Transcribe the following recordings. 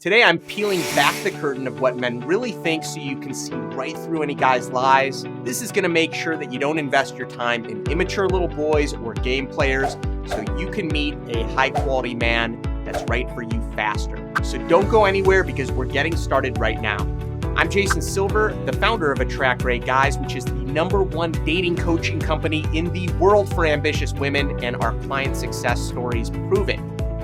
Today, I'm peeling back the curtain of what men really think so you can see right through any guy's lies. This is going to make sure that you don't invest your time in immature little boys or game players so you can meet a high-quality man that's right for you faster. So don't go anywhere because we're getting started right now. I'm Jason Silver, the founder of Attract Great Guys, which is the #1 dating coaching company in the world for ambitious women, and our client success stories prove it.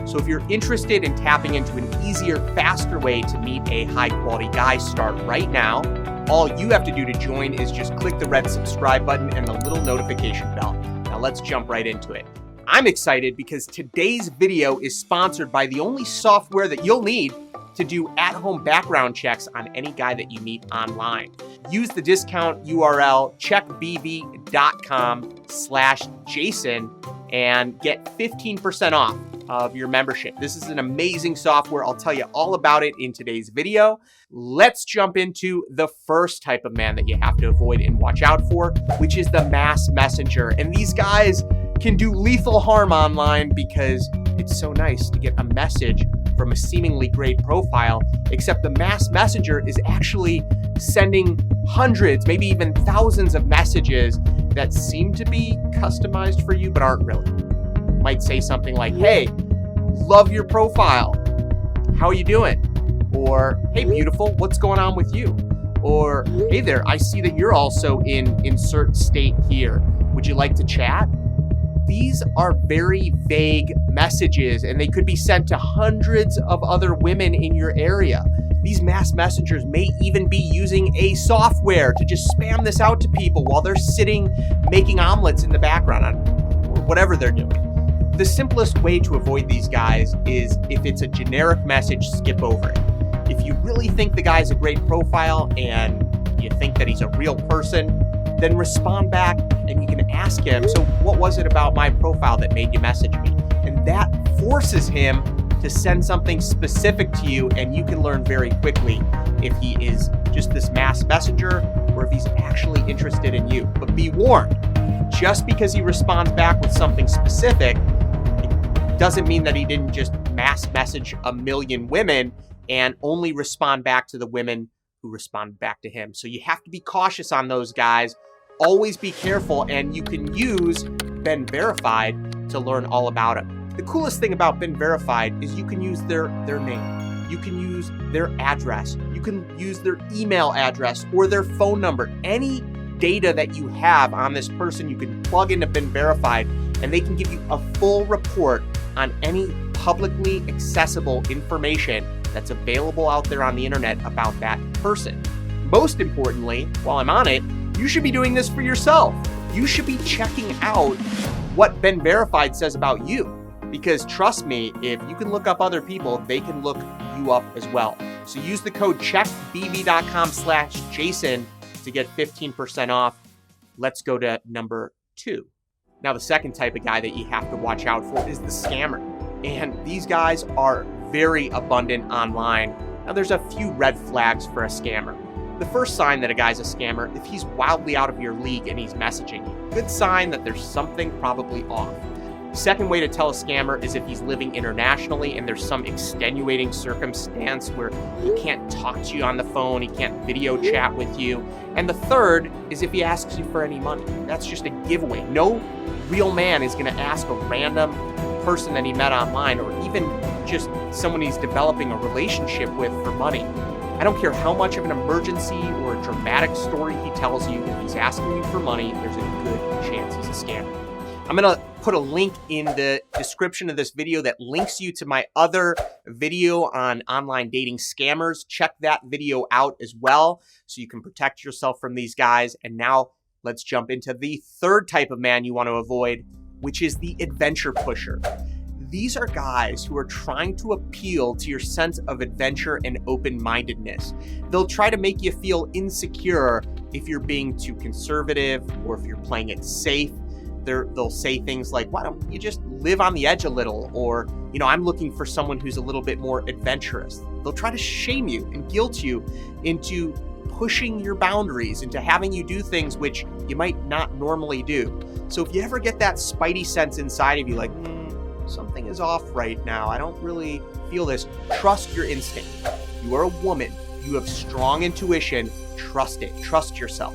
So if you're interested in tapping into an easier, faster way to meet a high-quality guy, start right now. All you have to do to join is just click the red subscribe button and the little notification bell. Now let's jump right into it. I'm excited because today's video is sponsored by the only software that you'll need to do at-home background checks on any guy that you meet online. Use the discount URL checkbv.com/Jason and get 15% off of your membership. This is an amazing software. I'll tell you all about it in today's video. Let's jump into the first type of man that you have to avoid and watch out for, which is the mass messenger. And these guys can do lethal harm online because it's so nice to get a message from a seemingly great profile, except the mass messenger is actually sending hundreds, maybe even thousands of messages that seem to be customized for you, but aren't really. Might say something like, hey, love your profile. How are you doing? Or, hey, beautiful, what's going on with you? Or, hey there, I see that you're also in insert state here. Would you like to chat? These are very vague messages, and they could be sent to hundreds of other women in your area. These mass messengers may even be using a software to just spam this out to people while they're sitting making omelets in the background or whatever they're doing. The simplest way to avoid these guys is if it's a generic message, skip over it. If you really think the guy's a great profile and you think that he's a real person, then respond back and you can ask him, so what was it about my profile that made you message me? And that forces him to send something specific to you, and you can learn very quickly if he is just this mass messenger or if he's actually interested in you. But be warned, just because he responds back with something specific, it doesn't mean that he didn't just mass message a million women and only respond back to the women who respond back to him. So you have to be cautious on those guys. Always be careful, and you can use Ben Verified to learn all about him. The coolest thing about Ben Verified is you can use their name. You can use their address. You can use their email address or their phone number. Any data that you have on this person, you can plug into Ben Verified, and they can give you a full report on any publicly accessible information that's available out there on the internet about that person. Most importantly, while I'm on it, you should be doing this for yourself. You should be checking out what Ben Verified says about you. Because trust me, if you can look up other people, they can look you up as well. So use the code checkbv.com/Jason to get 15% off. Let's go to number 2. Now, the second type of guy that you have to watch out for is the scammer. And these guys are very abundant online. Now, there's a few red flags for a scammer. The first sign that a guy's a scammer, if he's wildly out of your league and he's messaging you. Good sign that there's something probably off. Second way to tell a scammer is if he's living internationally and there's some extenuating circumstance where he can't talk to you on the phone, he can't video chat with you. And the third is if he asks you for any money. That's just a giveaway. No real man is going to ask a random person that he met online or even just someone he's developing a relationship with for money. I don't care how much of an emergency or a dramatic story he tells you, if he's asking you for money, there's a good chance he's a scammer. I'm going to put a link in the description of this video that links you to my other video on online dating scammers. Check that video out as well so you can protect yourself from these guys. And now let's jump into the third type of man you want to avoid, which is the adventure pusher. These are guys who are trying to appeal to your sense of adventure and open-mindedness. They'll try to make you feel insecure if you're being too conservative or if you're playing it safe. They'll say things like, why don't you just live on the edge a little? Or, I'm looking for someone who's a little bit more adventurous. They'll try to shame you and guilt you into pushing your boundaries, into having you do things which you might not normally do. So if you ever get that spidey sense inside of you, like, something is off right now. I don't really feel this. Trust your instinct. You are a woman. You have strong intuition. Trust it. Trust yourself.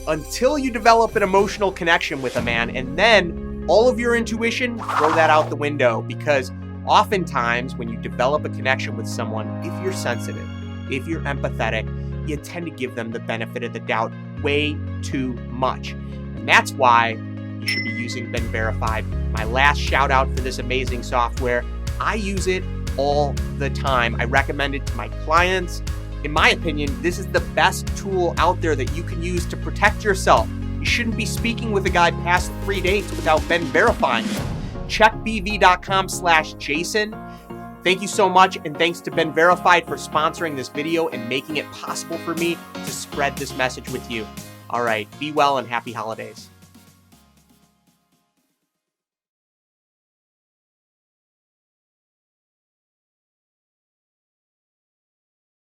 Until you develop an emotional connection with a man, and then all of your intuition, throw that out the window, because oftentimes when you develop a connection with someone, if you're sensitive, if you're empathetic, you tend to give them the benefit of the doubt way too much. And that's why you should be using Ben Verified. My last shout out for this amazing software. I use it all the time. I recommend it to my clients. In my opinion, this is the best tool out there that you can use to protect yourself. You shouldn't be speaking with a guy past 3 dates without Ben verifying. Check bv.com/Jason. Thank you so much, and thanks to Ben Verified for sponsoring this video and making it possible for me to spread this message with you. All right, be well and happy holidays.